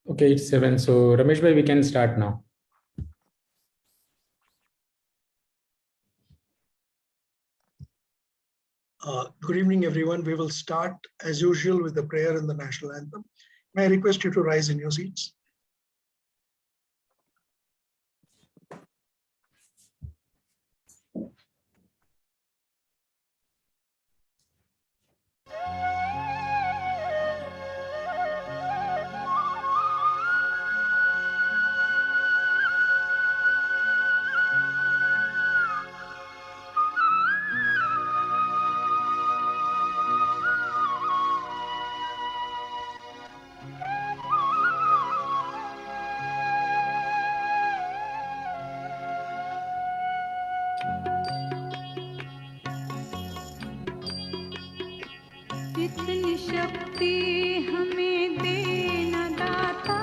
Okay, it's 7. So, Ramesh bhai, we can start now. Good evening, everyone. We will start, as usual, with the prayer and the national anthem. May I request you to rise in your seats? इतनी शक्ति हमें देना दाता,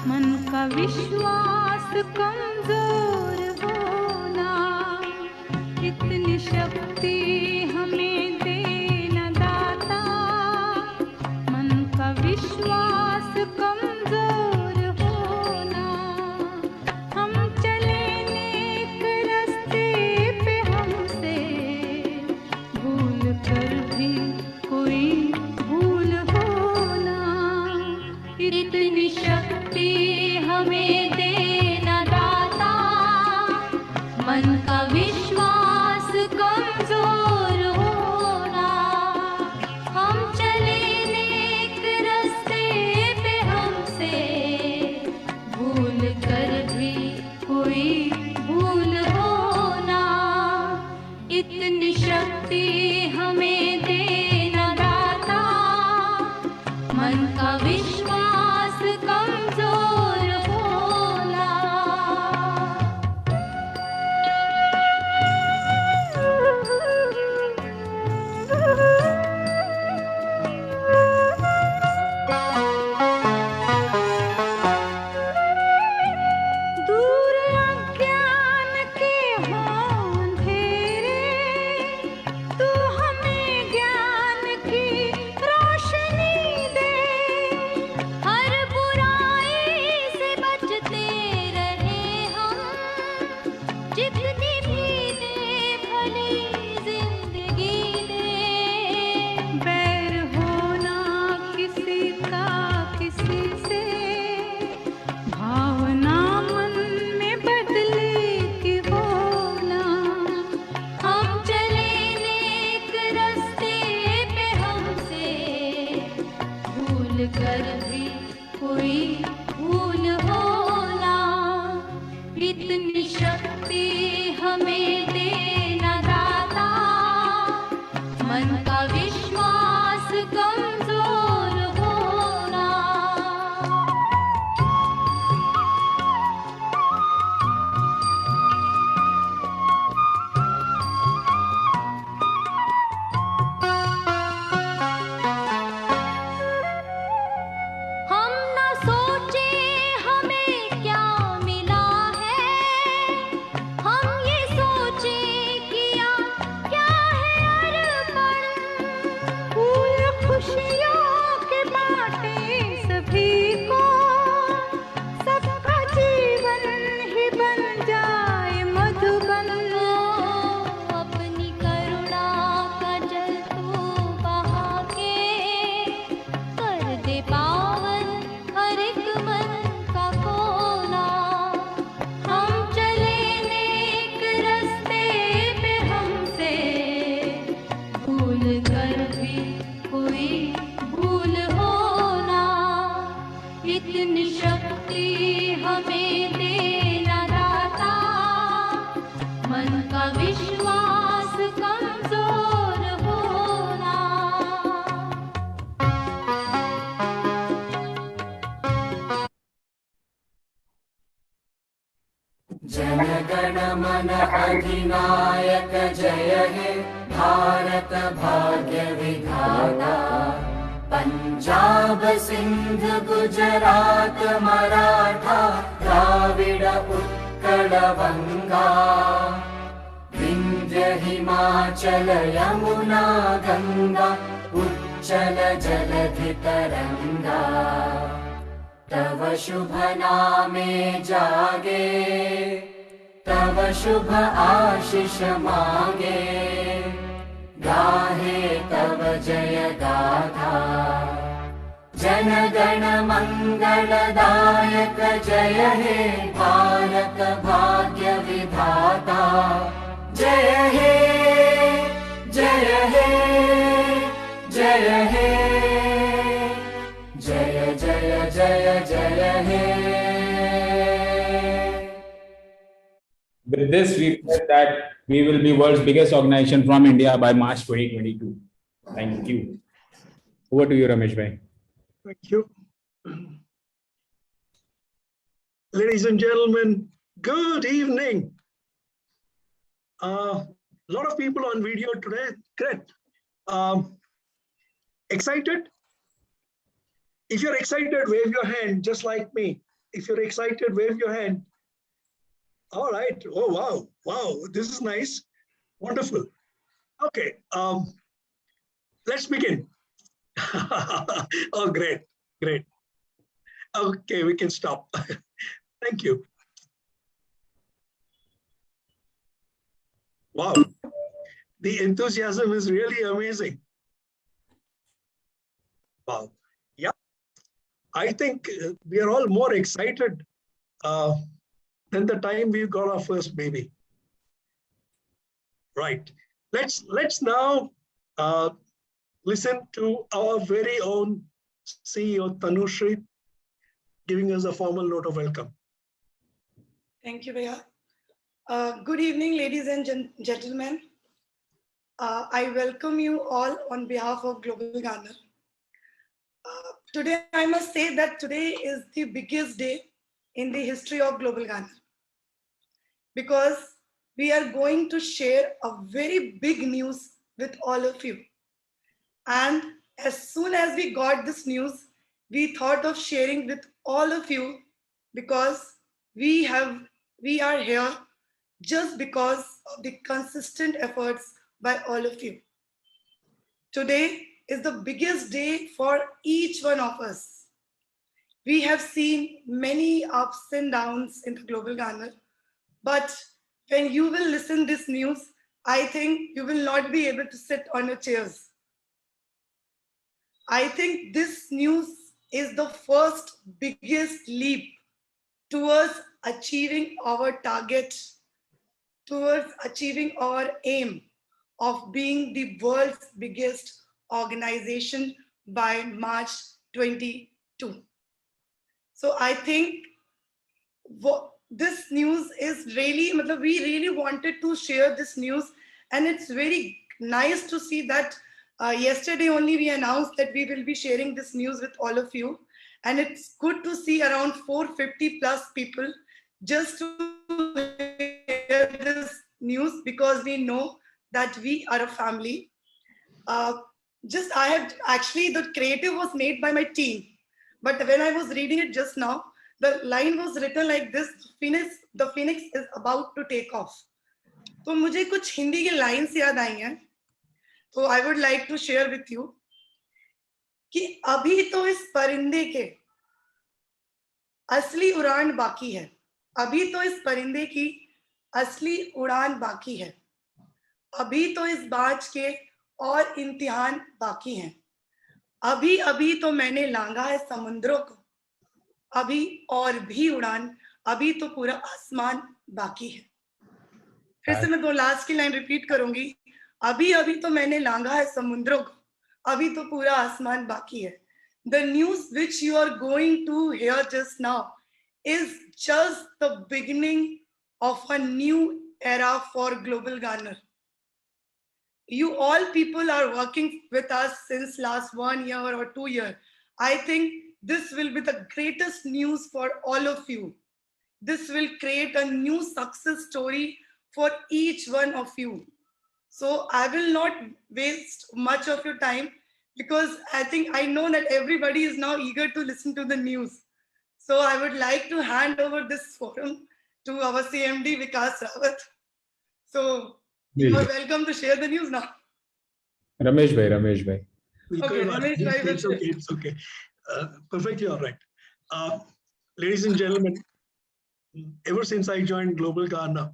मन का विश्वास कमजोर होना। इतनी शक्ति हमें देना दाता, मन का विश्वास कमजोर होना। हम चले नेक रास्ते पे, हमसे भूल कर भी कोई भूल होना। इतनी शक्ति हमें देना दाता, मन का विश्वास कमजोर होना। हम चले नेक रास्ते पे, हमसे भूल कर भी कोई भूल होना। इतनी शक्ति हमें देना दाता, मन का विश्वास कमजोर होना। दूर अज्ञान के हों अंधेरे, तू हमें ज्ञान की रोशनी दे। हर बुराई से बचते रहे हम, जितनी भी दे भली जिंदगी दे। बैर होना किसी का किसी से, भावना मन में बदले की होना। हम चले नेक रास्ते पे, हमसे भूल कर भी कोई भूल होना। इतनी शक्ति हमें देना दाता, मन का विश्वास कमजोर होना। हम न सोचे हमें क्या मिला है, हम ये सोचे किया क्या है अर्पण। फूल खुशियों के बांटे सभी को, सबका जीवन ही बन जाए मधुबन। अपनी करुणा का जल तू बहा के, कर दे पावन हर एक मन का कोना। हम चले नेक रास्ते पे, हमसे भूल कर भी कोई भूल होना। इतनी शक्ति हमें देना दाता, मन का विश्वास कमजोर होना। जनगण मन अधिनायक जय हे भारत भाग्य विधाता। पंजाब सिंध गुजरात मराठा द्राविड उत्कल बंगा। विंध्य हिमाचल यमुना गंगा उच्चल जलधि तरंगा। तव शुभ नामे जागे, तव शुभ आशीष मागे, गाहे तव जय गाथा। जन गण मंगलदायक जय हे भारत भाग्य विधाता। जय हे जय हे जय हे, जय जय जय जय हे। With this, we said that we will be world's biggest organization from India by March 2022. Thank you. Over to you, Ramesh bhai. Thank you. Ladies and gentlemen, good evening. A lot of people on video today. Great. Excited? If you're excited, wave your hand just like me. If you're excited, wave your hand. All right. Oh, wow. Wow. This is nice. Wonderful. Okay. Let's begin. Oh, great. Great. Okay, we can stop. Thank you. Wow. The enthusiasm is really amazing. Wow. Yeah. I think we are all more excited than the time we got our first baby. Right. Let's now listen to our very own CEO Tanushree giving us a formal note of welcome. Thank you, Bhaiya. Good evening, ladies and gentlemen. I welcome you all on behalf of Global Garner. Today, I must say that today is the biggest day in the history of Global Garner, because we are going to share a very big news with all of you. And as soon as we got this news, we thought of sharing with all of you, because we are here just because of the consistent efforts by all of you. Today is the biggest day for each one of us. We have seen many ups and downs in the Global Garner, but when you will listen this news, I think you will not be able to sit on your chairs. I think this news is the first biggest leap towards achieving our target, towards achieving our aim of being the world's biggest organization by March 22. So I think this news is really, we really wanted to share this news, and it's very nice to see that yesterday only we announced that we will be sharing this news with all of you, and it's good to see around 450 plus people just to hear this news, because we know that we are a family. The creative was made by my team, but when I was reading it just now, the line was written like this: the phoenix is about to take off. तो मुझे कुछ हिंदी के lines याद आई हैं, तो I would like to share with you कि अभी तो इस परिंदे के असली उड़ान बाकी है, अभी तो इस परिंदे की असली उड़ान बाकी है, अभी तो इस बाज के और इम्तिहान बाकी हैं, अभी अभी तो मैंने लांघा है समुद्रों को, अभी और भी उड़ान, अभी तो पूरा आसमान बाकी है। फिर से मैं दो लास्ट की लाइन रिपीट करूंगी, अभी अभी तो मैंने लांघा है समुद्रों को, अभी तो पूरा आसमान बाकी है। The news which you are going to hear just now is just the beginning of a new era for Global Garner. You all people are working with us since last 1 year or 2 years. I think this will be the greatest news for all of you. This will create a new success story for each one of you. So I will not waste much of your time, because I know that everybody is now eager to listen to the news. So I would like to hand over this forum to our CMD Vikas Rawat. So you are welcome to share the news now. Ramesh bhai. Okay, Ramesh bhai. It's okay. Perfectly all right. Ladies and gentlemen, ever since I joined Global Ghana,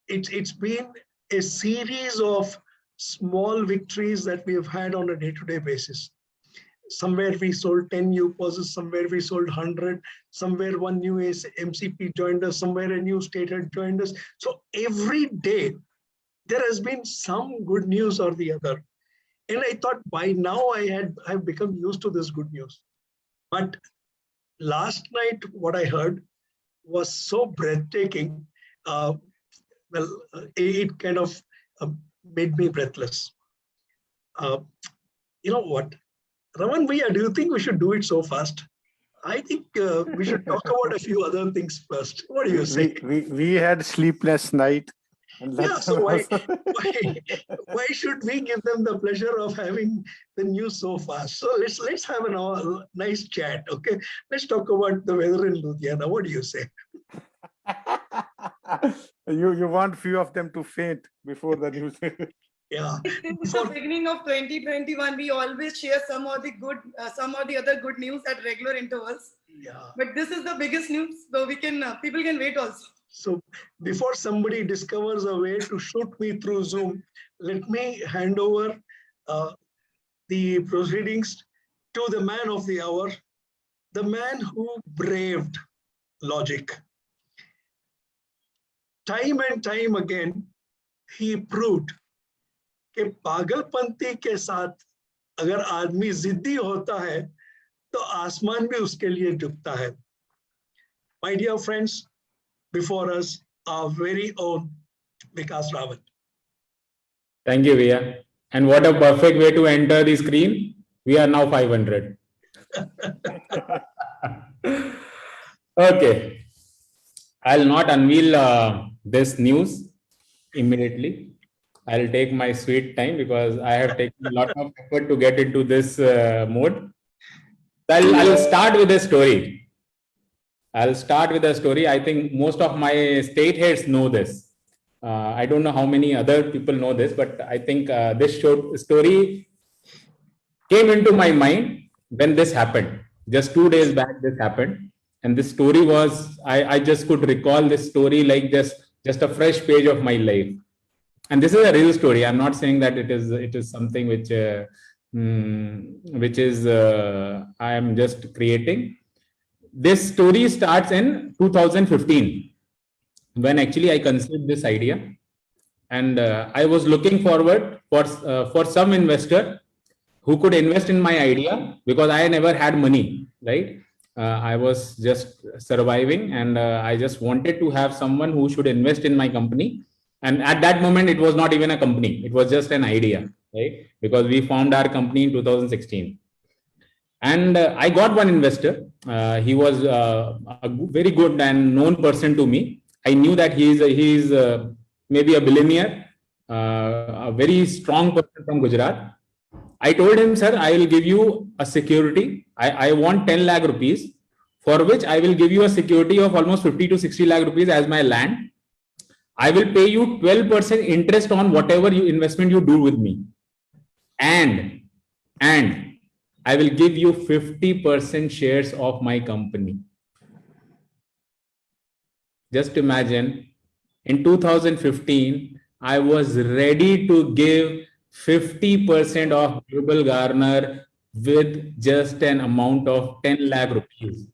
it's been a series of small victories that we have had on a day-to-day basis. Somewhere we sold 10 new purses, somewhere we sold 100, somewhere one new MCP joined us, somewhere a new state had joined us. So every day there has been some good news or the other. And I thought by now I've become used to this good news. But last night, what I heard was so breathtaking. It kind of made me breathless. You know what? Raman Bhaiya, do you think we should do it so fast? I think we should talk about a few other things first. What do you say? We had sleepless night. And Yeah, so why should we give them the pleasure of having the news so fast? So let's have a nice chat, okay? Let's talk about the weather in Ludhiana. What do you say? You want few of them to faint before the news. Yeah. Since the beginning of 2021, we always share some of the other good news at regular intervals. Yeah. But this is the biggest news, so people can wait also. So before somebody discovers a way to shoot me through Zoom, let me hand over the proceedings to the man of the hour, the man who braved logic. Time and time again, he proved कि पागलपंती के साथ अगर आदमी जिद्दी होता है तो आसमान भी उसके लिए झुकता है. My dear friends, before us, our very own Vikas Rawat. Thank you, Via. And what a perfect way to enter the screen. We are now 500. Okay. I'll not unveil this news immediately. I'll take my sweet time because I have taken a lot of effort to get into this mode. I'll start with a story. I think most of my state heads know this. I don't know how many other people know this, but I think this story came into my mind when this happened. Just 2 days back, this happened. And this story was, I just could recall this story like just a fresh page of my life. And this is a real story. I'm not saying that it is something which I am just creating. This story starts in 2015, when actually I conceived this idea, and I was looking forward for some investor who could invest in my idea because I never had money, right? I was just surviving, and I just wanted to have someone who should invest in my company. And at that moment, it was not even a company; it was just an idea, right? Because we formed our company in 2016. And I got one investor. He was a very good and known person to me. I knew that he is maybe a billionaire, a very strong person from Gujarat. I told him, sir, I will give you a security. I want 10 lakh rupees, for which I will give you a security of almost 50 to 60 lakh rupees as my land. I will pay you 12% interest on whatever investment you do with me. And I will give you 50% shares of my company. Just imagine, in 2015, I was ready to give 50% of Global Garner with just an amount of 10 lakh rupees.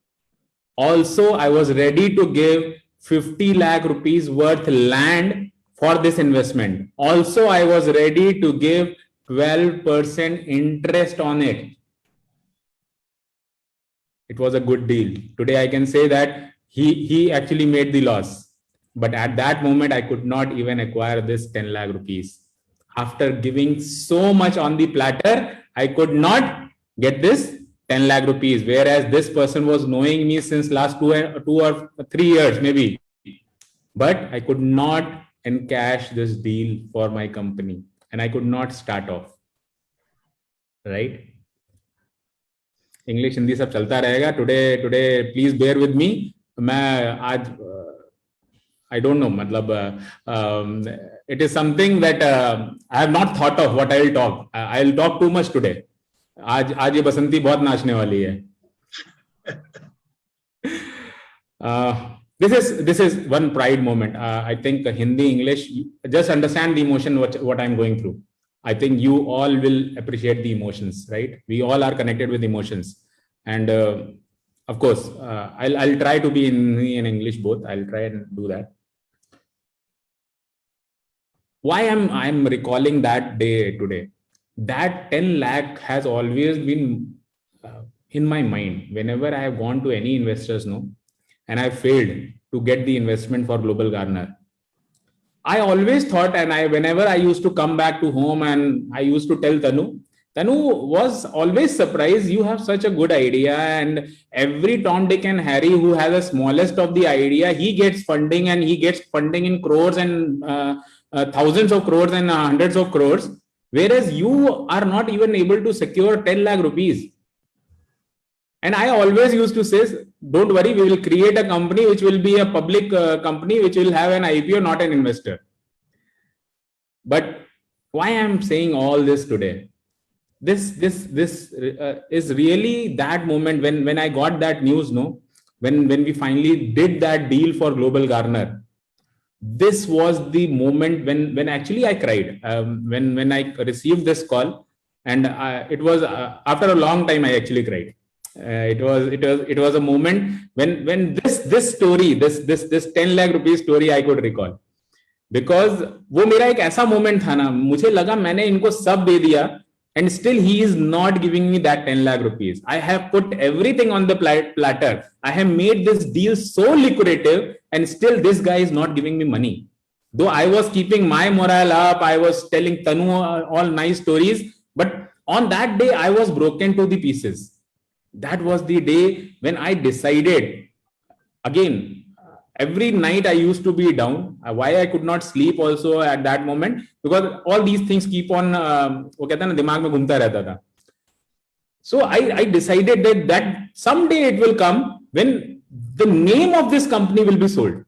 Also, I was ready to give 50 lakh rupees worth land for this investment. Also, I was ready to give 12% interest on it. It was a good deal. Today, I can say that he actually made the loss. But at that moment, I could not even acquire this 10 lakh rupees. After giving so much on the platter, I could not get this 10 lakh rupees. Whereas this person was knowing me since last 2 or 3 years, maybe. But I could not encash this deal for my company. And I could not start off. Right? English Hindi सब चलता रहेगा. Today please bear with me. मैं आज I don't know, मतलब it is something that I have not thought of what I will talk. I will talk too much today. आज ये बसंती बहुत नाचने वाली है. This is one pride moment. I think Hindi, English, just understand the emotion what I'm going through. I think you all will appreciate the emotions, right? We all are connected with emotions, and of course, I'll try to be in Hindi and English both. I'll try and do that. Why I'm recalling that day today? That 10 lakh has always been in my mind whenever I have gone to any investors, and I failed to get the investment for Global Garner. I always thought, and whenever I used to come back to home and I used to tell Tanu was always surprised, you have such a good idea, and every Tom, Dick and Harry who has the smallest of the idea, he gets funding, and he gets funding in crores and thousands of crores and hundreds of crores, whereas you are not even able to secure 10 lakh rupees. And I always used to say, don't worry, we will create a company which will be a public company, which will have an IPO, not an investor. But why I'm saying all this today? This is really that moment when I got that news, when we finally did that deal for Global Garner. This was the moment when actually I cried when I received this call, and it was after a long time I actually cried. It was a moment when this story, this 10 lakh rupees story I could recall, because वो मेरा एक ऐसा moment था ना, मुझे लगा मैंने इनको सब दे दिया, and still he is not giving me that 10 lakh rupees. I have put everything on the platter. I have made this deal so lucrative, and still this guy is not giving me money. Though I was keeping my morale up, I was telling Tanu all nice stories, but on that day I was broken to the pieces. That was the day when I decided, again, every night I used to be down. Why I could not sleep also at that moment? Because all these things keep on, वो कहता है ना, दिमाग में घूमता रहता था. So I decided that someday it will come when the name of this company will be sold,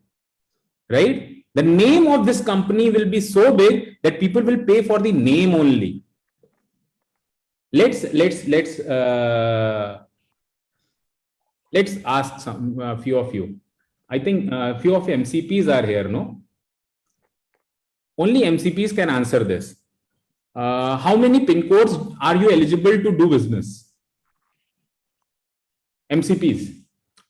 right? The name of this company will be so big that people will pay for the name only. Let's ask a few of you. I think a few of MCPs are here, no? Only MCPs can answer this. How many PIN codes are you eligible to do business? MCPs,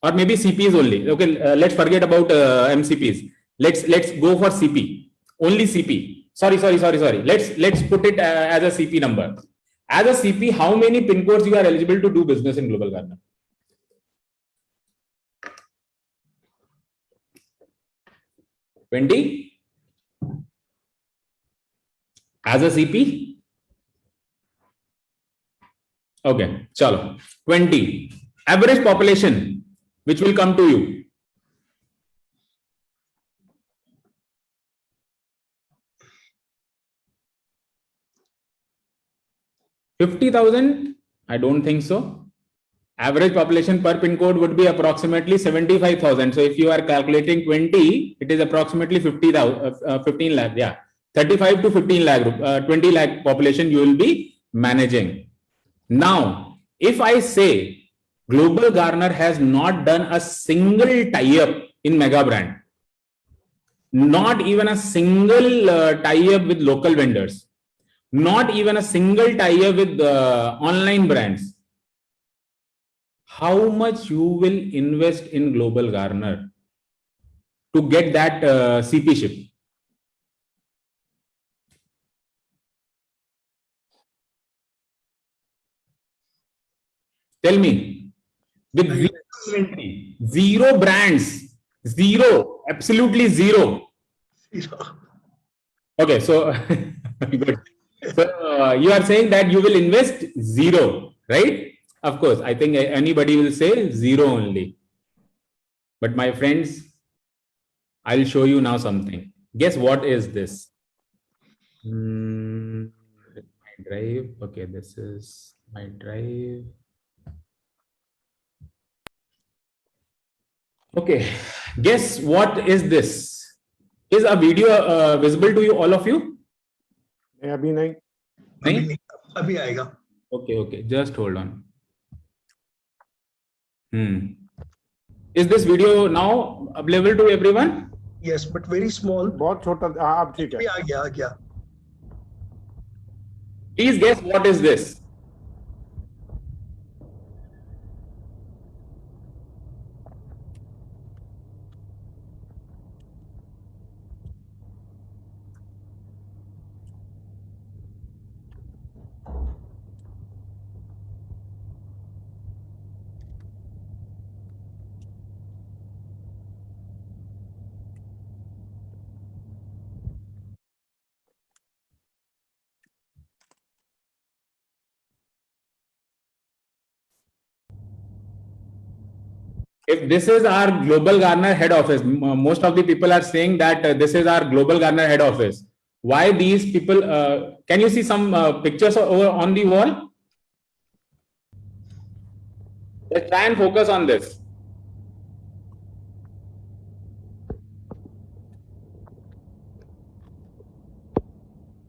or maybe CPs only. Okay, let's forget about MCPs. Let's go for CP. Only CP. Sorry. Let's put it as a CP number. As a CP, how many PIN codes you are eligible to do business in Global Garner? 20? As a CP? Okay, chalo. 20. Average population, which will come to you. $50,000? I don't think so. Average population per PIN code would be approximately 75,000. So if you are calculating 20, it is approximately 15 lakh. Yeah, 35 to 15 lakh, 20 lakh population you will be managing. Now, if I say Global Garner has not done a single tie-up in mega brand, not even a single tie-up with local vendors, not even a single tie-up with online brands, how much you will invest in Global Garner to get that CP ship? Tell me. With zero brands, zero, absolutely zero. Okay, so good. So you are saying that you will invest zero, right? Of course, I think anybody will say zero only. But my friends, I'll show you now something. Guess what is this? My drive. Okay, this is my drive. Okay, guess what is this? Is a video visible to you, all of you? अभी नहीं. अभी आएगा. Okay, just hold on. Is this video now available to everyone? Yes, but very small. बहुत छोटा, हाँ अब ठीक है. आ गया. Please guess what is this? If this is our Global Garner head office, most of the people are saying that this is our Global Garner head office. Why these people? Can you see some pictures over on the wall? Let's try and focus on this.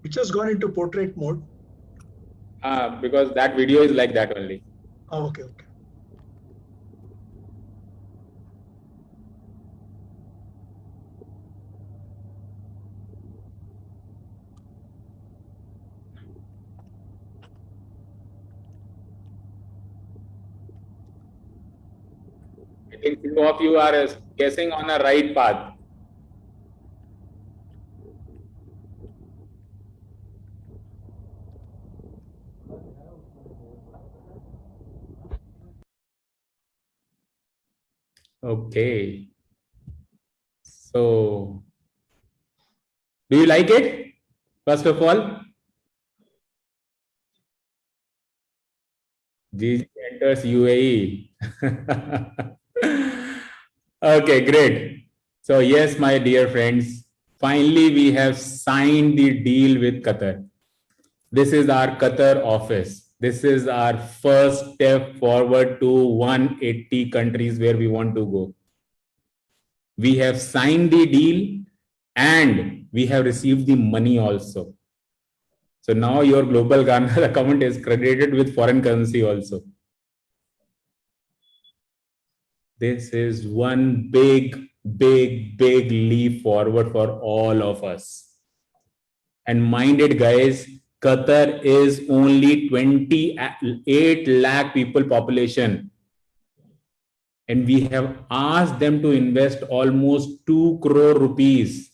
Which has gone into portrait mode. Because that video is like that only. Oh, okay. I think few of you are guessing on a right path. Okay. So, do you like it? First of all, GG enters UAE. Okay, great. So yes, my dear friends, finally we have signed the deal with Qatar. This is our Qatar office. This is our first step forward to 180 countries where we want to go. We have signed the deal and we have received the money also. So now your Global Garner account is credited with foreign currency also. This is one big leap forward for all of us. And mind it, guys, Qatar is only 28 lakh people population. And we have asked them to invest almost 2 crore rupees.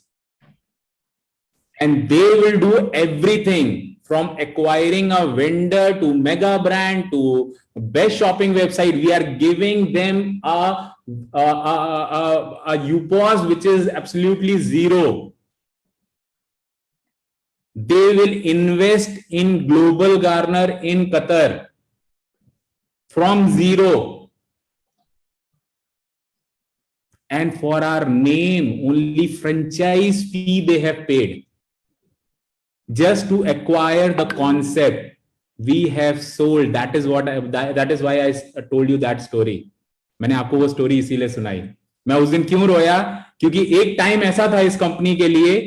And they will do everything from acquiring a vendor to mega brand to best shopping website. We are giving them a UPOS which is absolutely zero. They will invest in Global Garner in Qatar from zero. And for our name, only franchise fee they have paid. Just to acquire the concept, we have sold. That is why I told you that story. मैंने आपको वो story इसीलिए सुनाई. मैं उस दिन क्यों रोया? क्योंकि एक टाइम ऐसा था इस कंपनी के लिए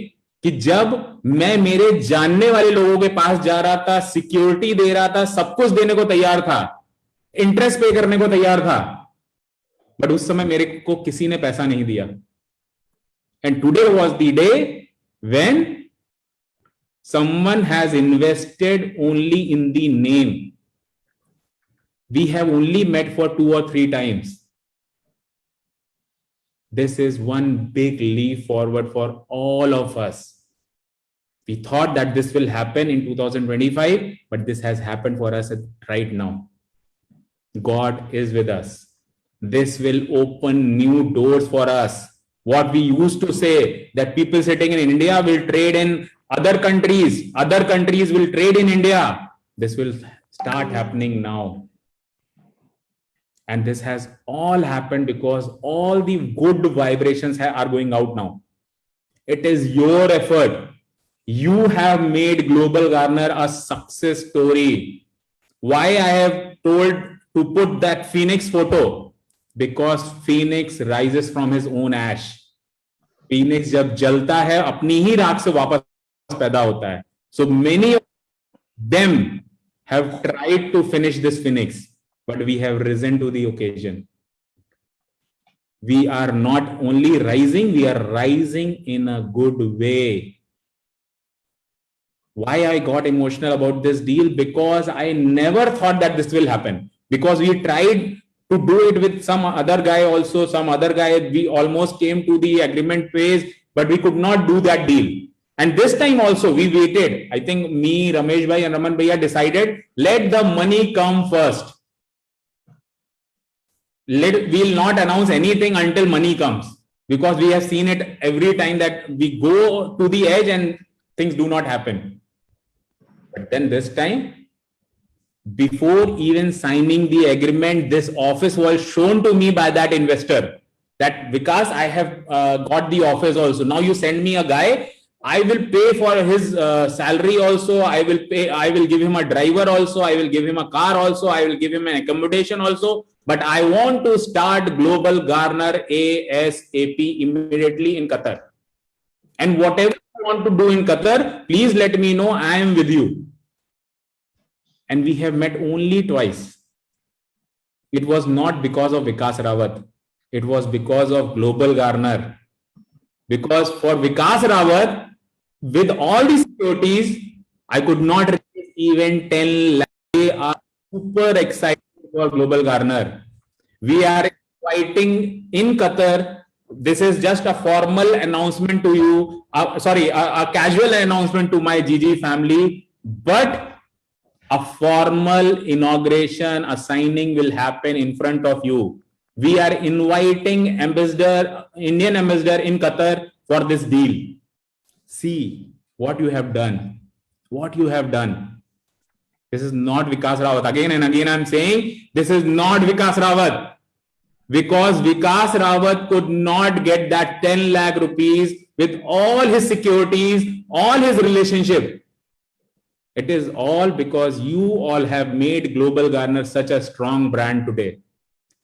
कि जब मैं मेरे जानने वाले लोगों के पास जा रहा था, सिक्योरिटी दे रहा था, सब कुछ देने को तैयार था, इंटरेस्ट पे करने को तैयार था, बट उस समय मेरे को किसी ने पैसा नहीं दिया. And today was the day when someone has invested only in the name. We have only met for 2 or 3 times. This is one big leap forward for all of us. We thought that this will happen in 2025, but this has happened for us right now. God is with us. This will open new doors for us. What we used to say that people sitting in India will trade in other countries will trade in India. This will start happening now. And this has all happened because all the good vibrations are going out now. It is your effort. You have made Global Garner a success story. Why I have told to put that Phoenix photo? Because Phoenix rises from his own ash. Phoenix जब जलता है अपनी ही राख से वापस पैदा होता है. So many of them have tried to finish this phoenix, but we have risen to the occasion. we are not only rising, we are rising in a good way. Why I got emotional about this deal? Because I never thought that this will happen. Because we tried to do it with some other guy also, we almost came to the agreement phase, but we could not do that deal. And this time also we waited. I think me, Ramesh bhai and Raman bhaiya decided, let the money come first. We'll not announce anything until money comes, because we have seen it every time that we go to the edge and things do not happen. But then this time, before even signing the agreement, this office was shown to me by that investor that Vikas, I have got the office also. Now you send me a guy, I will pay for his salary also. I will give him a driver also. I will give him a car also. I will give him an accommodation also. But I want to start Global Garner ASAP immediately in Qatar. And whatever you want to do in Qatar, please let me know. I am with you. And we have met only twice. It was not because of Vikas Rawat. It was because of Global Garner. Because for Vikas Rawat, with all the securities, I could not raise even 10 lakh. They are super excited for Global Garner. We are inviting in Qatar. This is just a formal announcement to you. A casual announcement to my GG family. But a formal inauguration, a signing will happen in front of you. We are inviting Indian ambassador in Qatar for this deal. See what you have done. What you have done. This is not Vikas Rawat. Again and again I'm saying, this is not Vikas Rawat. Because Vikas Rawat could not get that 10 lakh rupees with all his securities, all his relationship. It is all because you all have made Global Garner such a strong brand today,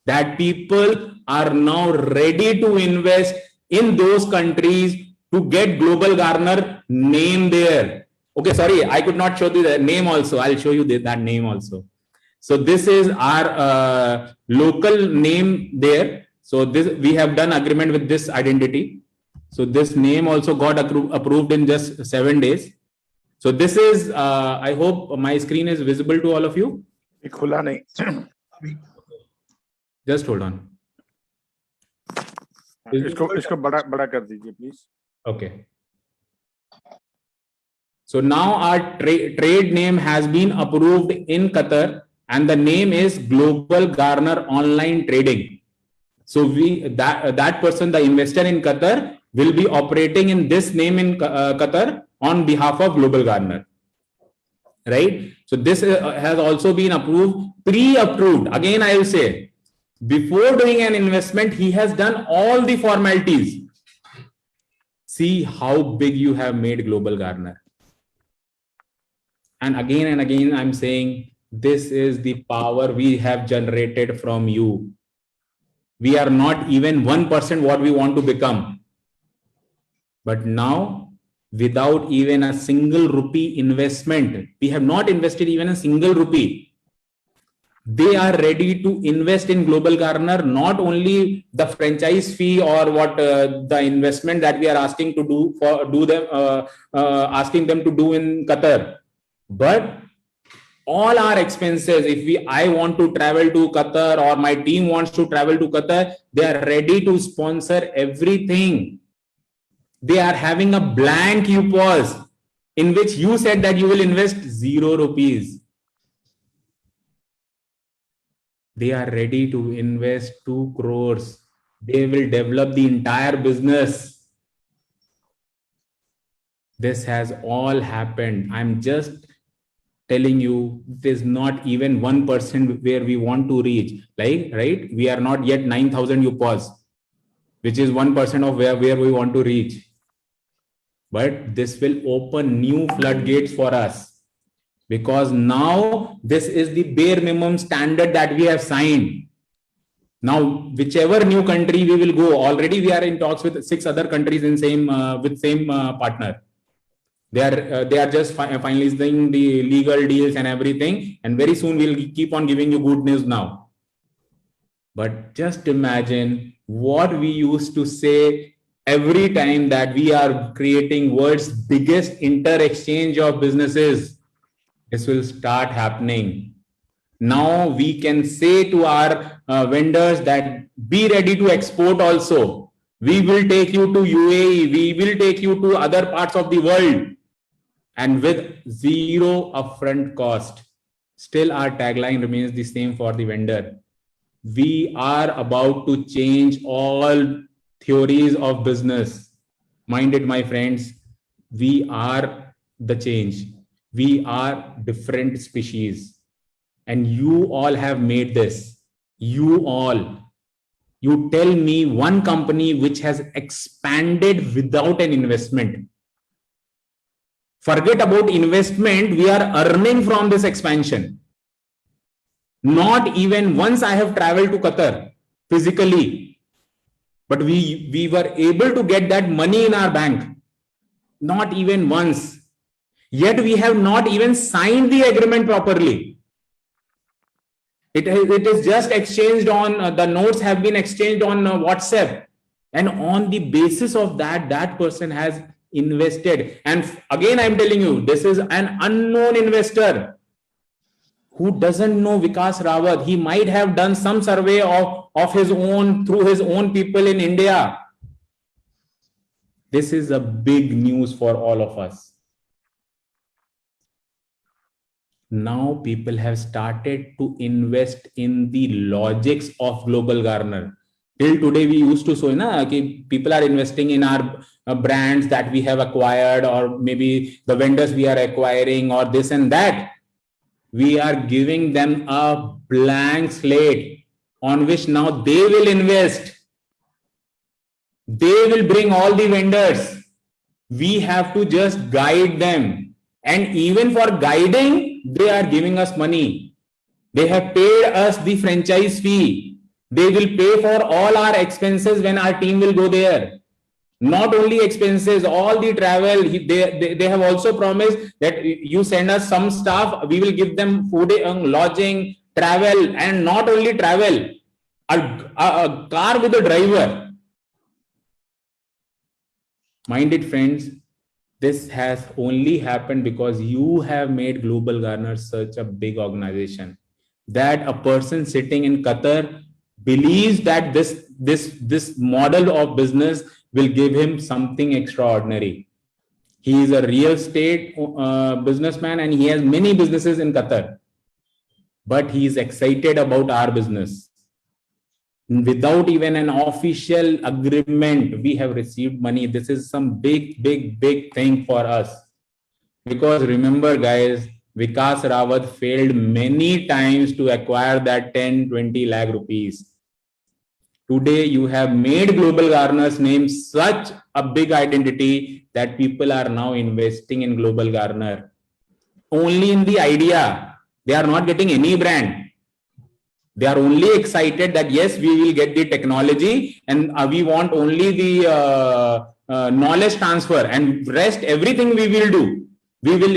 that people are now ready to invest in those countries to get Global Garner name there. Okay, sorry, I could not show you the name also. I'll show you that name also. So this is our local name there. So this, we have done agreement with this identity. So this name also got approved in just 7 days. So this is, I hope my screen is visible to all of you. खुला नहीं. Just hold on. इसको बड़ा कर दीजिए please. Okay. So now our trade name has been approved in Qatar, and the name is Global Garner Online Trading. So that person, the investor in Qatar, will be operating in this name in Qatar on behalf of Global Garner. Right? So this has also been approved, pre-approved. Again, I will say, before doing an investment, he has done all the formalities. See how big you have made Global Garner. And again, I'm saying, this is the power we have generated from you. We are not even 1% what we want to become. But now, without even a single rupee investment, we have not invested even a single rupee. They are ready to invest in Global Garner, not only the franchise fee or what the investment that we are asking to do asking them to do in Qatar, but all our expenses. If I want to travel to Qatar or my team wants to travel to Qatar, they are ready to sponsor everything. They are having a blank UPOS in which you said that you will invest 0 rupees. They are ready to invest 2 crores. They will develop the entire business. This has all happened. I'm just telling you, it is not even 1% where we want to reach. Like, right? We are not yet 9,000 UPOS, which is 1% of where we want to reach. But this will open new floodgates for us. Because now this is the bare minimum standard that we have signed. Now, whichever new country we will go, already we are in talks with 6 other countries in same partner. They are just finalizing the legal deals and everything, and very soon we'll keep on giving you good news now. But just imagine what we used to say every time that we are creating world's biggest inter-exchange of businesses. This will start happening. Now we can say to our vendors that be ready to export also. We will take you to UAE. We will take you to other parts of the world. And with zero upfront cost. Still our tagline remains the same for the vendor. We are about to change all theories of business. Mind it, my friends. We are the change. We are different species. And you all have made this. You all. You tell me one company which has expanded without an investment. Forget about investment. We are earning from this expansion. Not even once I have traveled to Qatar physically, but we were able to get that money in our bank. Not even once. Yet we have not even signed the agreement properly. It is just exchanged on, the notes have been exchanged on WhatsApp. And on the basis of that, that person has invested. And again, I'm telling you, this is an unknown investor who doesn't know Vikas Rawat. He might have done some survey of his own through his own people in India. This is a big news for all of us. Now people have started to invest in the logics of Global Garner. Till today, we used to say that people are investing in our brands that we have acquired, or maybe the vendors we are acquiring, or this and that. We are giving them a blank slate on which now they will invest. They will bring all the vendors. We have to just guide them. And even for guiding, they are giving us money. They have paid us the franchise fee. They will pay for all our expenses when our team will go there. Not only expenses, all the travel. They have also promised that you send us some staff, we will give them food, lodging, travel, and not only travel, a car with a driver. Mind it, friends, this has only happened because you have made Global Garner such a big organization that a person sitting in Qatar believes that this model of business will give him something extraordinary. He is a real estate businessman and he has many businesses in Qatar, but he is excited about our business. Without even an official agreement, we have received money. This is some big thing for us. Because remember, guys, Vikas Rawat failed many times to acquire that 10-20 lakh rupees. Today, you have made Global Garner's name such a big identity that people are now investing in Global Garner. Only in the idea. They are not getting any brand. They are only excited that yes, we will get the technology and we want only the knowledge transfer, and rest everything we will do. We will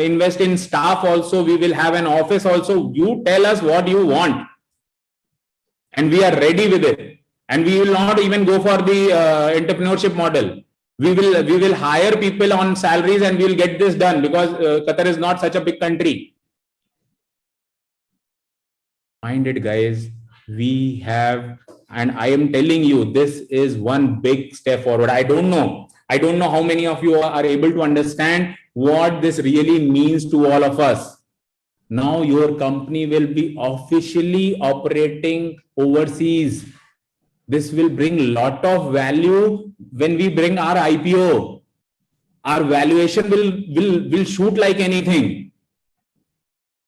invest in staff also. We will have an office also. You tell us what you want. And we are ready with it. And we will not even go for the entrepreneurship model. We will hire people on salaries and we will get this done because Qatar is not such a big country. Mind it, guys, we have, and I am telling you, this is one big step forward. I don't know how many of you are able to understand what this really means to all of us. Now your company will be officially operating overseas. This will bring a lot of value when we bring our IPO. Our valuation will shoot like anything.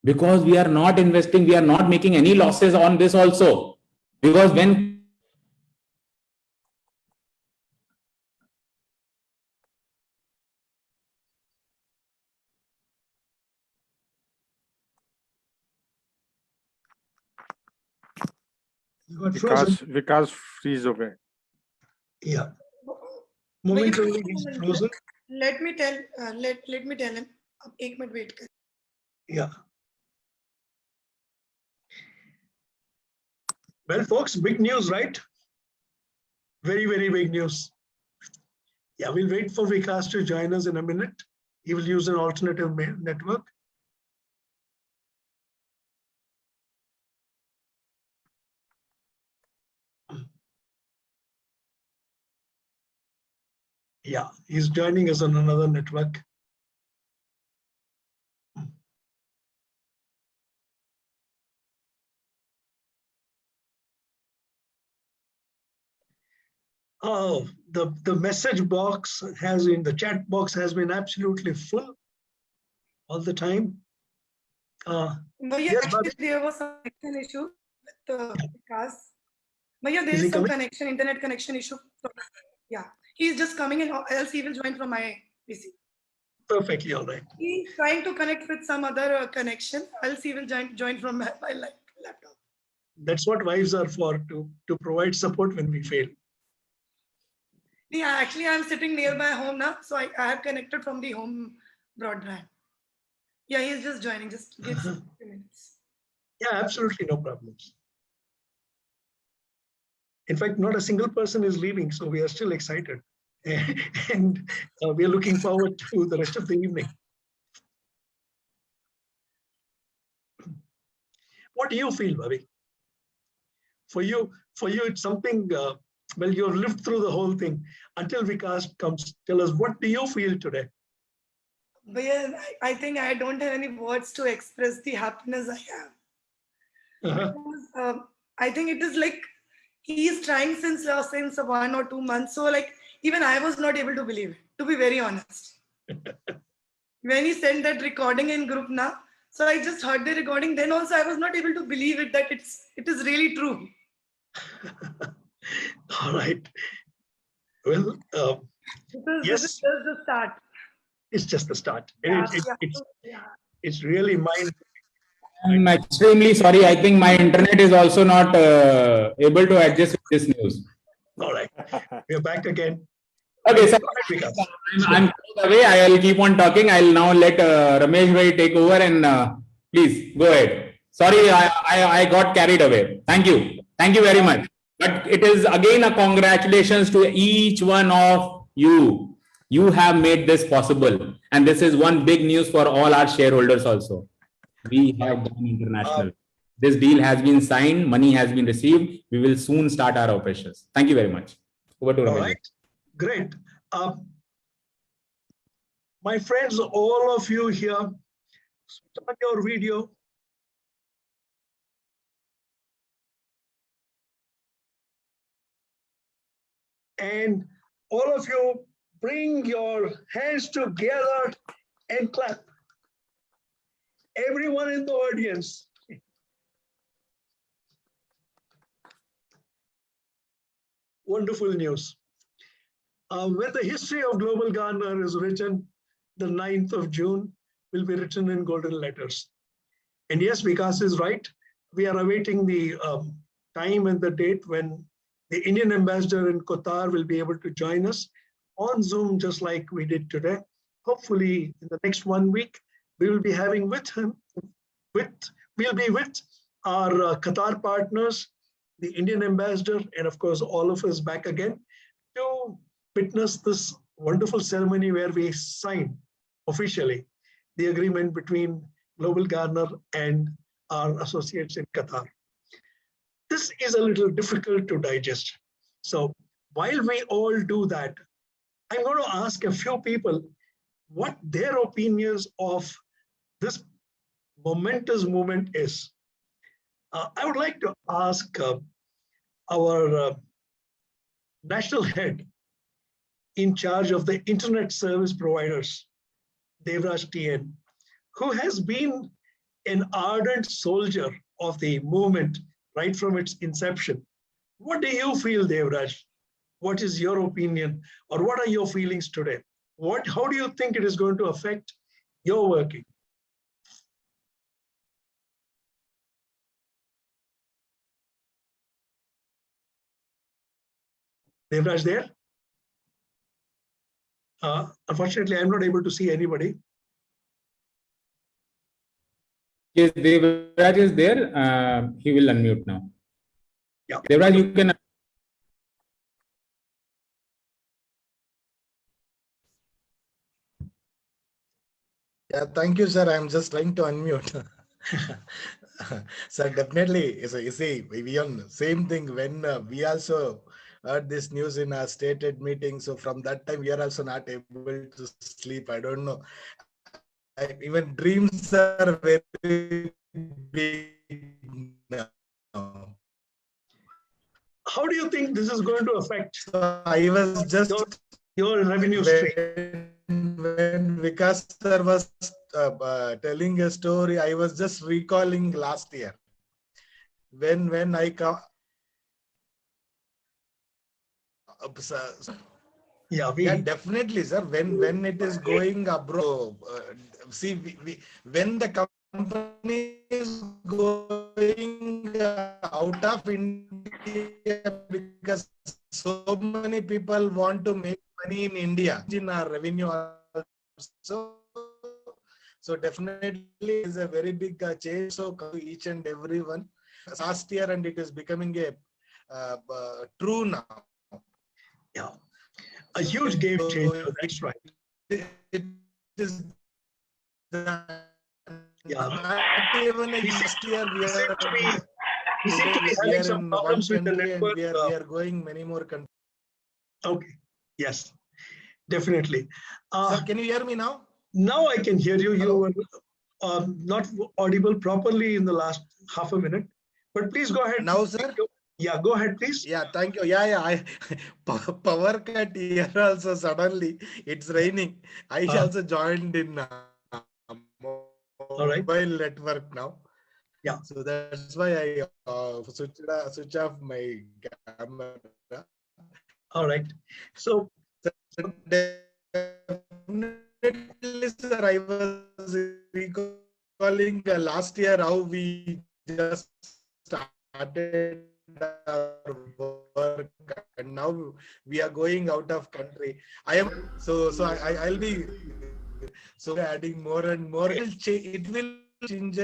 Because we are not investing, we are not making any losses on this also. Because when You got frozen. Vikas freeze हो गए. Yeah. Momentarily he's frozen. Let me tell him. अब 1 minute wait कर. Yeah. Well, folks, big news, right? Very, very big news. Yeah, we'll wait for Vikas to join us in a minute. He will use an alternative network. Yeah, he's joining us on another network. Oh, the message box has been, the chat box has been absolutely full all the time. But yeah, Yes, actually, Bobby? there was some connection issue with Vikas. But yeah, there Is he is some coming? internet connection issue. Yeah, he's just coming in, else he will join from my PC. Perfectly all right. He's trying to connect with some other connection, else he will join from my laptop. That's what wives are for, to provide support when we fail. Yeah, actually, I'm sitting nearby home now, so I have connected from the home broadband. Yeah, he's just joining. Just give us a few minutes. Yeah, absolutely no problems. In fact, not a single person is leaving, so we are still excited. And we are looking forward to the rest of the evening. What do you feel, Bobby? For you, it's something, well, you've lived through the whole thing. Until Vikas comes, tell us, what do you feel today? But yeah, I think I don't have any words to express the happiness I have. Because, I think it is like he is trying since 1 or 2 months. So like even I was not able to believe it, to be very honest. When he sent that recording in group now, so I just heard the recording. Then also I was not able to believe it that it is really true. All right. Well, yes, This is just the start. it's just the start. Yeah, It's really mind. I'm extremely sorry. I think my internet is also not able to adjust with this news. All right. We're back again. Okay, so Vikas. I'm away. I'll keep on talking. I'll now let Ramesh bhai take over and please go ahead. Sorry, I got carried away. Thank you. Thank you very much. But it is again a congratulations to each one of you. You have made this possible. And this is one big news for all our shareholders also. We have gone international. This deal has been signed. Money has been received. We will soon start our operations. Thank you very much. Over to All Ramesh. right. Great. My friends, all of you here, start your video. And all of you bring your hands together and clap. Everyone in the audience. Wonderful news. When the history of Global Garner is written, the 9th of June will be written in golden letters. And yes, Vikas is right. We are awaiting the time and the date when the Indian ambassador in Qatar will be able to join us on Zoom, just like we did today. Hopefully, in the next 1 week, we will be having with him, we'll be with our Qatar partners, the Indian ambassador, and of course, all of us back again to witness this wonderful ceremony where we sign officially the agreement between Global Garner and our associates in Qatar. This is a little difficult to digest. So while we all do that, I'm going to ask a few people what their opinions of this momentous moment is. I would like to ask our national head in charge of the internet service providers, Devraj TN, who has been an ardent soldier of the movement right from its inception. What do you feel, Devraj? What is your opinion, or what are your feelings today? How do you think it is going to affect your working? Devraj there? Unfortunately, I'm not able to see anybody. Yes, Devraj is there. He will unmute now. Yeah. Devraj, you can. Yeah, thank you, sir. I'm just trying to unmute. So definitely, you see, we on same thing when we also heard this news in our stated meeting. So from that time, we are also not able to sleep. I don't know. Even dreams are very big now. How do you think this is going to affect So I was just your revenue stream? when Vikas sir was telling a story, I was just recalling last year when I come. Yeah, definitely, sir. When it is going abroad, see, when the company is going out of India because so many people want to make money in India in our revenue also. So definitely is a very big change. So each and everyone last year, and it is becoming a true now. Yeah, a huge game changer. That's right. It is Yeah. not even a last year. We seem to be having some problems with the network. We are going many more countries. Okay. Yes, definitely. Sir, can you hear me now? Now I can hear you. Hello? You were not audible properly in the last half a minute, but please go ahead. Now, sir? Yeah, go ahead, please. Yeah, thank you. Yeah. Power cut here also suddenly. It's raining. I also joined in mobile network now. Yeah. So that's why I switch off my camera. All right. So definitely, sir, I was recalling last year how we just started our work, and now we are going out of country. I'll be adding more and more. It will change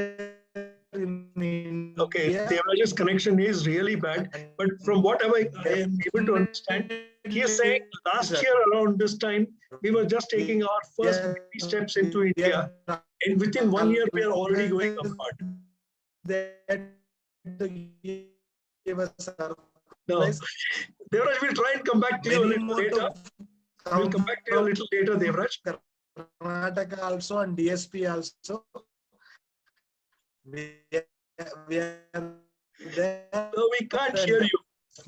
in okay, India. Devraj's connection is really bad, but from what I am able to understand, he is saying last year around this time, we were just taking our first baby steps into India, and within 1 year, we are already going abroad. No, Devraj, we'll try and come back to you a little later. We'll come back to you a little later, Devraj. Karnataka also and DSP also. We are there. No, we can't hear you.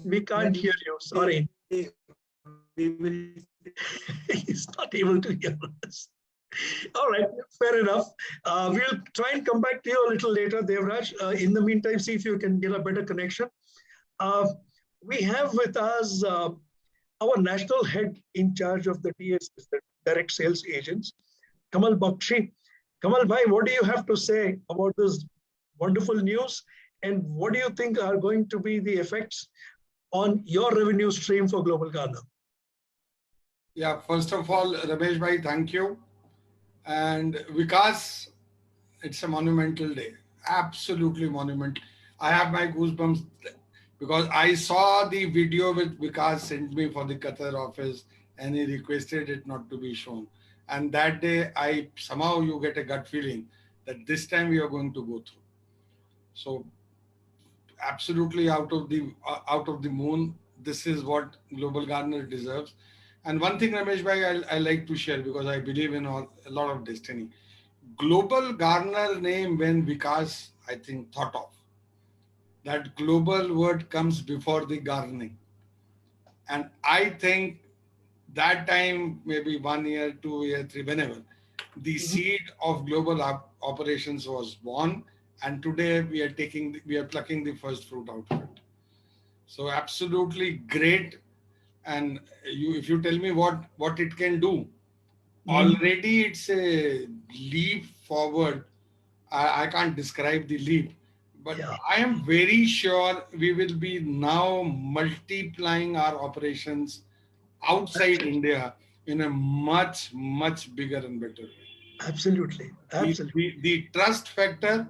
We can't hear you. Sorry. We will. He's not able to hear us. All right, fair enough. We'll try and come back to you a little later, Devraj. In the meantime, see if you can get a better connection. We have with us our national head in charge of the DS, the direct sales agents, Kamal Bakshi. Kamal bhai, what do you have to say about this wonderful news? And what do you think are going to be the effects on your revenue stream for Global Ghana? Yeah, first of all, Ramesh bhai, thank you. And Vikas, it's a monumental day, absolutely monumental. I have my goosebumps because I saw the video which Vikas sent me for the Qatar office, and he requested it not to be shown. And that day, somehow you get a gut feeling that this time we are going to go through. So absolutely out of the moon. This is what Global Gardener deserves. And one thing, Ramesh bhai, I like to share because I believe in a lot of destiny. Global Gardener name when Vikas, I think, thought of. That global word comes before the gardening. And I think that time, maybe 1 year, 2 year, 3, whenever, the seed of global operations was born. And today we are plucking the first fruit out of it. So absolutely great. And if you tell me what it can do, already it's a leap forward. I can't describe the leap, but yeah. I am very sure we will be now multiplying our operations outside India in a much, much bigger and better way. Absolutely. The trust factor,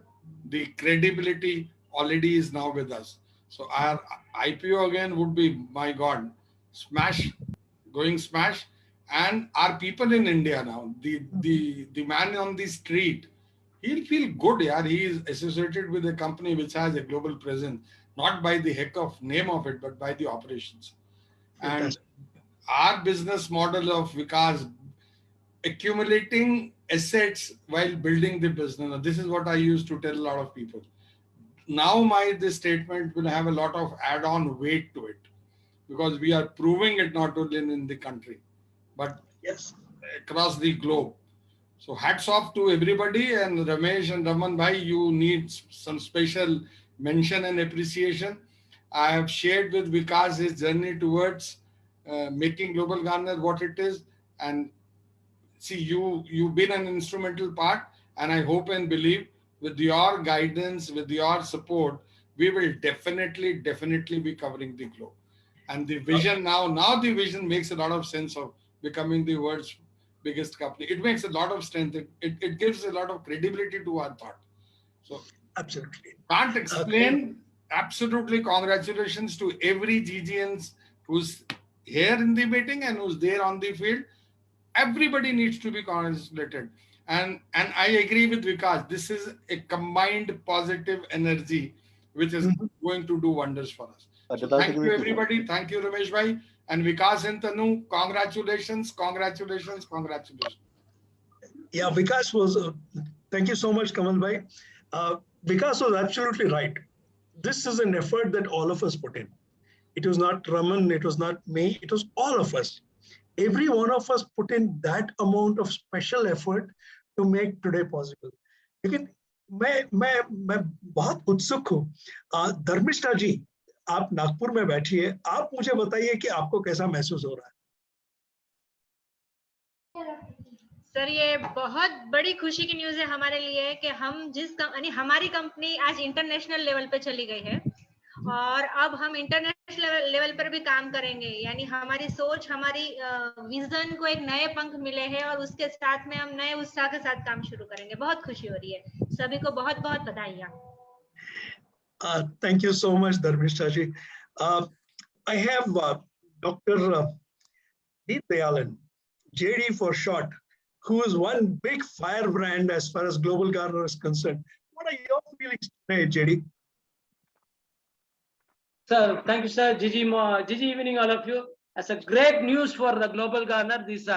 the credibility already is now with us. So our IPO again would be, my God, smash, going smash. And our people in India now, the man on the street, he'll feel good, yeah. He is associated with a company which has a global presence, not by the heck of name of it, but by the operations. And our business model of Vikas, accumulating assets while building the business. Now, this is what I used to tell a lot of people. Now this statement will have a lot of add-on weight to it, because we are proving it not only in the country, but Yes. across the globe. So hats off to everybody, and Ramesh and Raman bhai, you need some special mention and appreciation. I have shared with Vikas his journey towards making Global Garner what it is, and see, you've been an instrumental part, and I hope and believe with your guidance, with your support, we will definitely be covering the globe. And the vision now the vision makes a lot of sense of becoming the world's biggest company. It makes a lot of strength. It gives a lot of credibility to our thought. So Absolutely. can't explain. Absolutely, congratulations to every GGN who's here in the meeting and who's there on the field. Everybody needs to be congratulated. And I agree with Vikas. This is a combined positive energy which is going to do wonders for us. So thank you, everybody. Thank you, Ramesh bhai. And Vikas and Tanu, congratulations. Yeah, Vikas was, thank you so much, Kamal bhai. Vikas was absolutely right. This is an effort that all of us put in. It was not Raman, it was not me, it was all of us. Every one of us put in that amount of special effort to make today possible. लेकिन मैं बहुत उत्सुक हूँ। धर्मिष्ठा जी, आप नागपुर में बैठिए, आप मुझे बताइए कि आपको कैसा महसूस हो रहा है। सर, ये बहुत बड़ी खुशी की न्यूज़ है हमारे लिए कि हम हमारी कंपनी आज इंटरनेशनल लेवल पे चली गई है, और अब हम इंटरनेशनल लेवल पर भी काम करेंगे। यानी हमारी सोच, हमारी विजन को एक नए पंख मिले हैं, और उसके साथ में हम नए उत्साह के साथ काम शुरू करेंगे। बहुत खुशी हो रही है। सभी को बहुत बहुत बधाइयाँ। Thank you so much, Dharmishta ji. I have Dr. Deep Dayalan, JD for short, who is one big firebrand as far as Global Garner is concerned. What are your feelings today, JD? Sir, thank you, sir. Gigi evening, all of you. That's a great news for the Global Garner. This is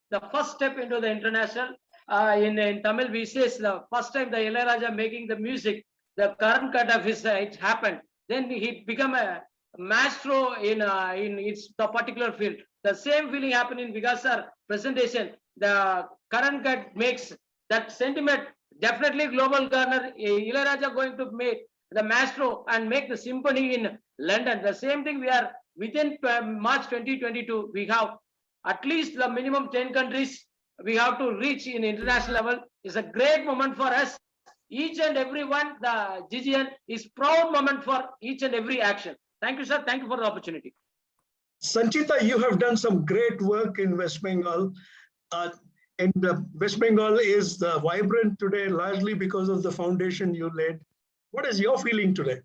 the first step into the international. In Tamil, we say the first time the Ilayaraja making the music, the current cut of his, it happened. Then he become a maestro in the particular field. The same feeling happened in Vikas sir presentation. The current cut makes that sentiment. Definitely Global Garner, Ilayaraja going to make the maestro and make the symphony in London. The same thing we are within March 2022. We have at least the minimum 10 countries we have to reach in international level. It's a great moment for us. Each and every one, the GGN is proud moment for each and every action. Thank you, sir. Thank you for the opportunity. Sanchita, you have done some great work in West Bengal. And West Bengal is vibrant today largely because of the foundation you laid. What is your feeling today?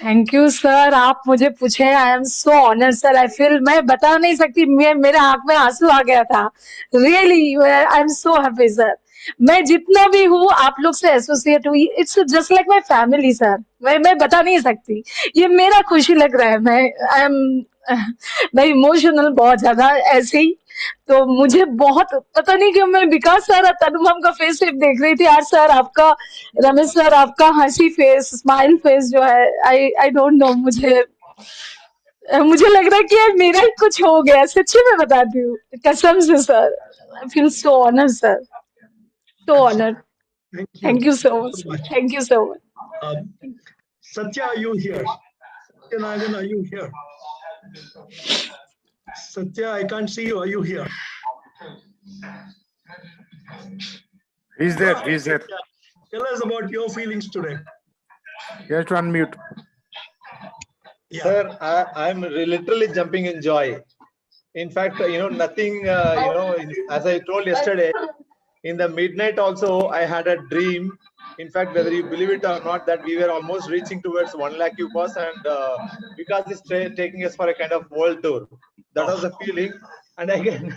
Thank you sir, आप मुझे पूछे, I am so honoured sir. I feel, मैं बता नहीं सकती, मेरे आंख में आंसू आ गया था। Really I am so happy sir. मैं जितना भी हूँ आप लोग से एसोसिएट हुई, it's just like my family sir. मैं बता नहीं सकती, ये मेरा खुशी लग रहा है। मैं इमोशनल बहुत ज्यादा ऐसे ही। तो मुझे बहुत पता नहीं क्यों मैं विकास सर तनुमम का फेस देख रही थी आज सर, आपका रमेश सर, आपका हंसी फेस, स्माइल फेस जो है, आई डोंट नो, मुझे लग रहा है कि मेरा ही कुछ हो गया। सच्ची में बताती हूँ, कसम से sir. I feel so honoured sir, so honoured. Thank you so much, thank you so much. Satya, are you here? Satyanarayan, are you here? Satya, I can't see you. Are you here? He's there. He's there. Tell us about your feelings today. You have to unmute. Yeah. Sir, I'm literally jumping in joy. In fact, nothing, as I told yesterday, in the midnight also, I had a dream. In fact, whether you believe it or not, that we were almost reaching towards 1 lakh UPAS, and because it's taking us for a kind of world tour. That was the feeling. And again,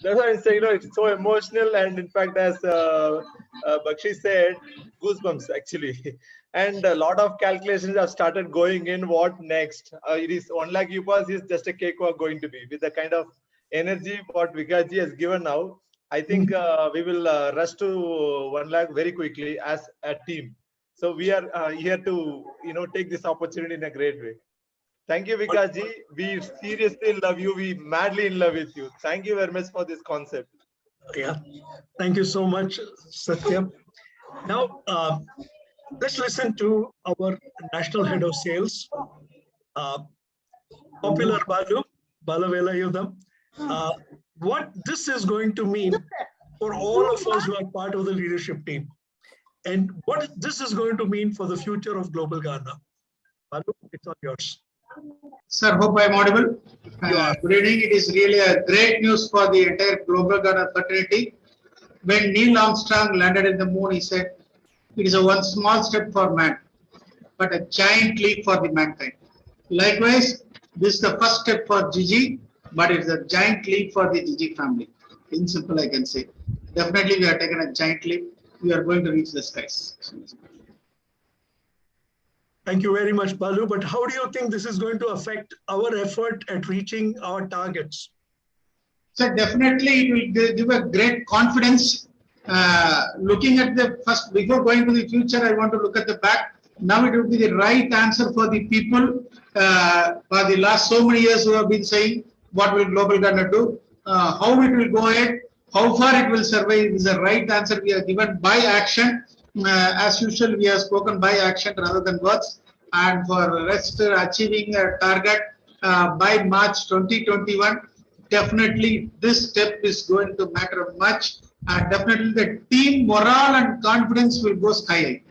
that's why I'm saying, you know, it's so emotional. And in fact, as Bakshi said, goosebumps actually. And a lot of calculations have started going in. What next? It is 1 lakh UPAs is just a cakewalk going to be with the kind of energy what Vikas ji has given now. I think we will rush to 1 lakh very quickly as a team. So we are here to, you know, take this opportunity in a great way. Thank you, Vikas ji. We seriously love you. We madly in love with you. Thank you very much for this concept. Yeah, thank you so much, Satyam. Now, let's listen to our national head of sales, popular Balu, Balavela Yudham. What this is going to mean for all of us who are part of the leadership team, and what this is going to mean for the future of Global Ghana. Balu, it's all yours. Sir, hope I am audible. Good evening. It is really a great news for the entire Global Ghana fraternity. When Neil Armstrong landed in the moon, he said, it is a one small step for man, but a giant leap for the mankind. Likewise, this is the first step for Gigi, but it's a giant leap for the Gigi family. In simple, I can say. Definitely, we are taking a giant leap. We are going to reach the skies. Thank you very much, Balu. But how do you think this is going to affect our effort at reaching our targets? So definitely it will give a great confidence. Looking at the first, before going to the future, I want to look at the back. Now it will be the right answer for the people for the last so many years who have been saying, what will Global Ghana do? How it will go ahead? How far it will survive is the right answer we are given by action. As usual, we have spoken by action rather than words. And for rest achieving a target by March 2021, definitely this step is going to matter much. And definitely the team morale and confidence will go sky high.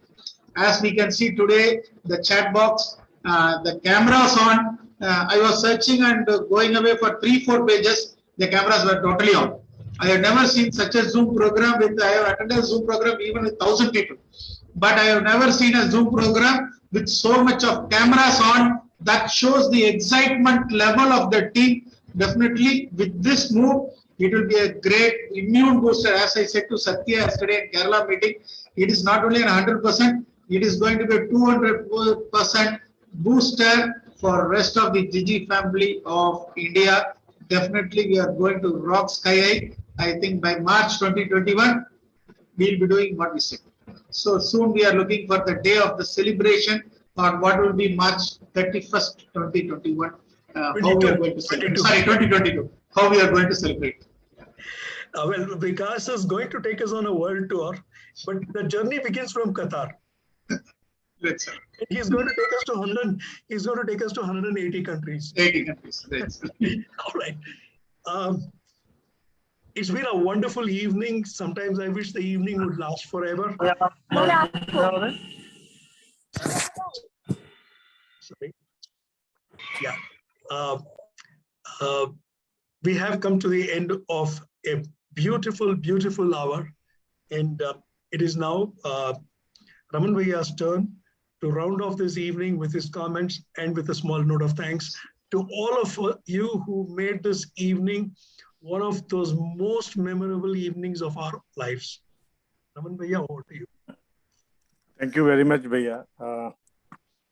As we can see today, the chat box, the cameras on. I was searching and going away for 3-4 pages. The cameras were totally on. I have never seen such a Zoom program with, I have attended a Zoom program even with 1,000 people. But I have never seen a Zoom program with so much of cameras on. That shows the excitement level of the team. Definitely with this move, it will be a great immune booster. As I said to Satya yesterday in Kerala meeting, it is not only 100%, it is going to be a 200% booster for rest of the Gigi family of India. Definitely we are going to rock sky high. I think by March 2021, we'll be doing what we said. So soon we are looking for the day of the celebration on what will be March 31st, 2021. How we are going to celebrate. Sorry, 2022. How we are going to celebrate. Well, Vikas is going to take us on a world tour, but the journey begins from Qatar. Let's He's going to take us to 100. He's going to take us to 180 countries. 80 countries. All right. It's been a wonderful evening. Sometimes I wish the evening would last forever. Sorry. Yeah. We have come to the end of a beautiful, beautiful hour. And it is now Raman Bhaiya's turn to round off this evening with his comments and with a small note of thanks to all of you who made this evening one of those most memorable evenings of our lives. Raman Bhaiya, over to you. Thank you very much, Bhaiya.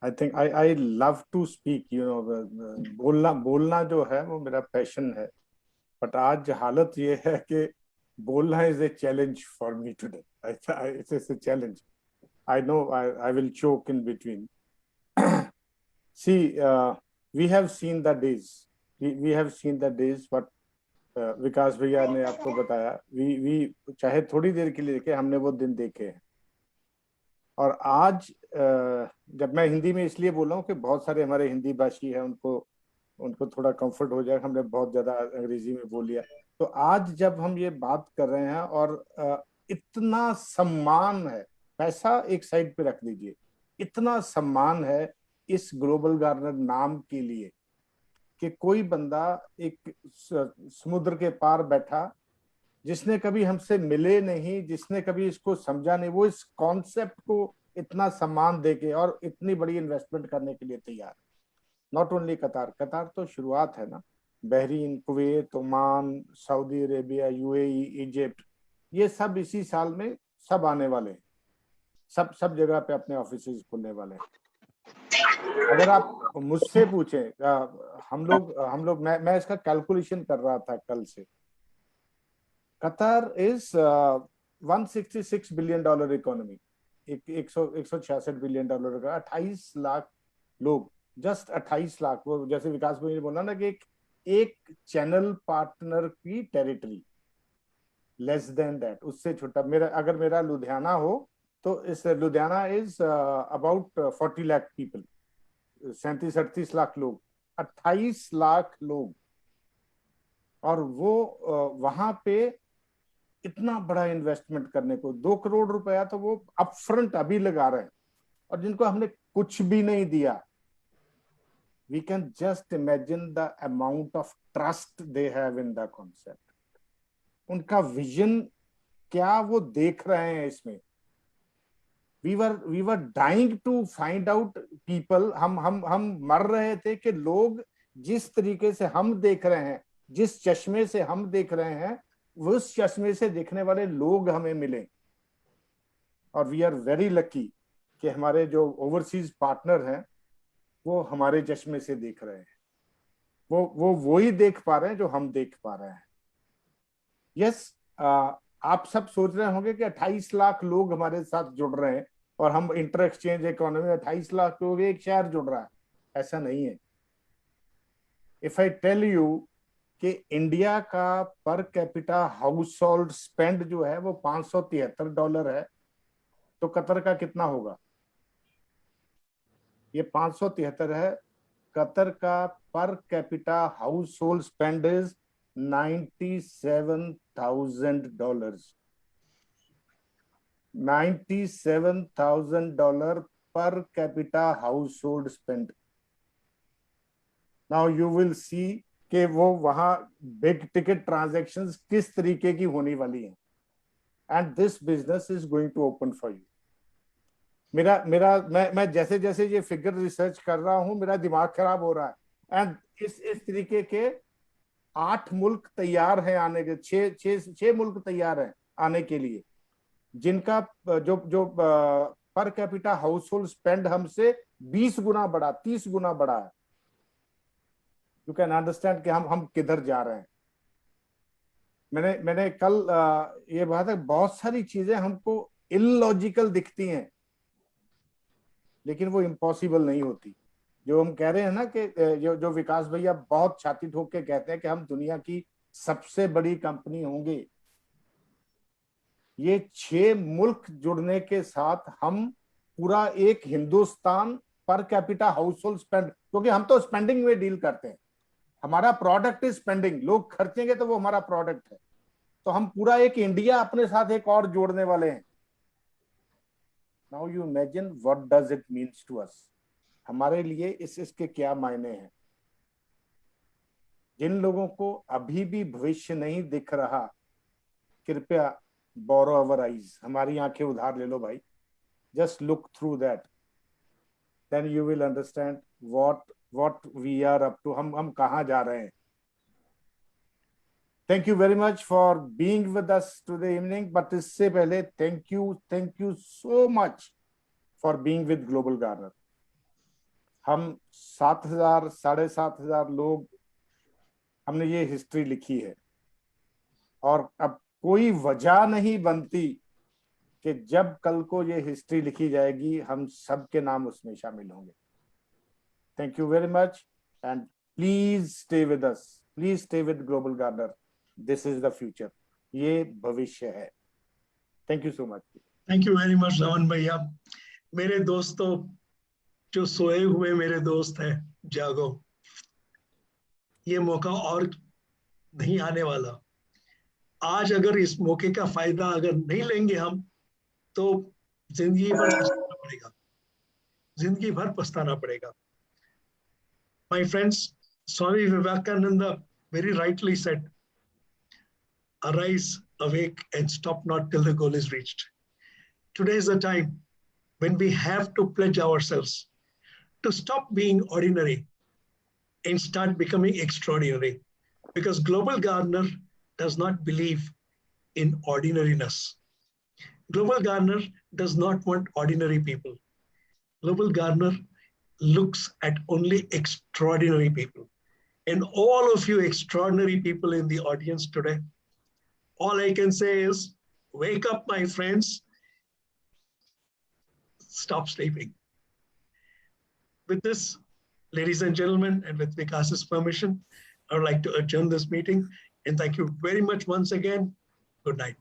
I think I love to speak, you know, बोलना जो है वो मेरा passion है. But आज हालत ये है कि बोलना is a challenge for me today. It's a challenge. I know I will choke in between. See, we have seen the days. We have seen the days, but विकास भैया ने आपको बताया, we चाहे थोड़ी देर के लिए देखे, हमने वो दिन देखे हैं. और आज जब मैं हिंदी में इसलिए बोल रहा हूँ कि बहुत सारे हमारे हिंदी भाषी हैं, उनको थोड़ा कंफर्ट हो जाए, हमने बहुत ज्यादा अंग्रेजी में बोल लिया. तो आज जब हम ये बात कर रहे हैं और इतना सम्मान है, पैसा एक साइड पे रख दीजिए, इतना सम्मान है इस ग्लोबल गार्नर नाम के लिए कि कोई बंदा एक समुद्र के पार बैठा, जिसने कभी हमसे मिले नहीं, जिसने कभी इसको समझा नहीं, वो इस कॉन्सेप्ट को इतना सम्मान देके और इतनी बड़ी इन्वेस्टमेंट करने के लिए तैयार. नॉट ओनली कतार तो शुरुआत है ना. Bahrain, Kuwait, Oman, Saudi Arabia, UAE, Egypt, ये सब इसी साल में सब आने वाले हैं। सब जगह पे अपने ऑफिसेज खुलने वाले हैं। अगर आप मुझसे पूछें, हम लोग मैं इसका कैलकुलेशन कर रहा था कल से। Qatar is 166 billion dollar economy, 166 billion dollar का, 28 लाख लोग, जस्ट 28 लाख। वो जैसे विकास भाई ने बोला ना कि एक चैनल पार्टनर की टेरिटरी, लेस देन दैट, उससे छोटा। अगर मेरा लुधियाना हो तो इस Ludhiana is about 40 lakh people, 37-38 lakh लोग, 28 लाख लोग। और वो वहां पे इतना बड़ा इन्वेस्टमेंट करने को 2 करोड़ रुपया तो वो अपफ्रंट अभी लगा रहे हैं, और जिनको हमने कुछ भी नहीं दिया। We can just imagine the amount of trust they have in the concept. उनका विजन क्या वो देख रहे हैं इसमें। We were dying to find out people. हम मर रहे थे कि लोग जिस तरीके से हम देख रहे हैं, जिस चश्मे से हम देख रहे हैं, उस चश्मे से देखने वाले लोग हमें मिले। और वी आर वेरी लकी कि हमारे जो ओवरसीज पार्टनर हैं वो हमारे चश्मे से देख रहे हैं। वो ही देख पा रहे हैं जो हम देख पा रहे हैं। यस, आप सब सोच रहे होंगे कि 28 लाख लोग हमारे साथ जुड़ रहे हैं और हम इंटर एक्सचेंज इकोनॉमी में 28 लाख लोग, एक शहर जुड़ रहा है। ऐसा नहीं है। इफ आई टेल यू कि इंडिया का per capita house hold spend जो है वो $573 है, तो कतर का कितना होगा? ये 573 है। कतर का per capita house hold spend is $97,000। $97,000 per capita household spend. Now you will see कि वो वहां बिग टिकट ट्रांजैक्शंस किस तरीके की होने वाली हैं। And this business is going to open for you. मैं जैसे जैसे ये फिगर रिसर्च कर रहा हूं, मेरा दिमाग खराब हो रहा है। एंड इस तरीके के 8 मुल्क तैयार हैं आने के, 6 मुल्क तैयार हैं आने के लिए, जिनका जो per capita house hold spend हमसे 20 गुना बड़ा, 30 गुना बड़ा है। यू कैन अंडरस्टैंड कि हम किधर जा रहे हैं। मैंने कल ये बात है, बहुत सारी चीजें हमको इलॉजिकल दिखती हैं लेकिन वो इम्पॉसिबल नहीं होती। जो हम कह रहे हैं ना कि जो विकास भैया बहुत छाती ठोक के कहते हैं कि हम दुनिया की सबसे बड़ी कंपनी होंगे, ये 6 मुल्क जुड़ने के साथ हम पूरा एक Hindustan per capita house hold spend, क्योंकि हम तो स्पेंडिंग में डील करते हैं, हमारा प्रोडक्ट इज स्पेंडिंग, लोग खर्चेंगे तो वो हमारा प्रोडक्ट है। तो हम पूरा एक इंडिया अपने साथ एक और जोड़ने वाले हैं। Now you imagine what does it means to us. हमारे लिए इसके क्या मायने हैं। जिन लोगों को अभी भी भविष्य नहीं दिख रहा, कृपया बोरो अवर आईज, हमारी आंखें उधार ले लो भाई। Just look through that, then you will understand what we are up to, हम कहाँ जा रहे हैं। Thank you very much for being with us today evening, but इससे पहले thank you so much for being with Global Garner। हम 7,000 7,500 लोग, हमने ये हिस्ट्री लिखी है और अब कोई वजह नहीं बनती कि जब कल को ये हिस्ट्री लिखी जाएगी हम सबके नाम उसमें शामिल होंगे। Thank you very much and please stay with us. Please stay with Global Garner. This is the future. ये भविष्य है। Thank you so much. Thank you very much Ravan भैया। मेरे दोस्तों, जो सोए हुए मेरे दोस्त हैं, जागो, ये मौका और नहीं आने वाला। आज अगर इस मौके का फायदा अगर नहीं लेंगे हम, तो जिंदगी भर पछताना पड़ेगा, जिंदगी भर पछताना पड़ेगा। My friends, Swami Vivekananda very rightly said, arise, awake, and stop not till the goal is reached. Today is the time when we have to pledge ourselves to stop being ordinary and start becoming extraordinary. Because Global Gardener does not believe in ordinariness. Global Gardener does not want ordinary people. Global Gardener looks at only extraordinary people. And all of you extraordinary people in the audience today, all I can say is, wake up, my friends. Stop sleeping. With this, ladies and gentlemen, and with Vikas's permission, I would like to adjourn this meeting. And thank you very much once again. Good night.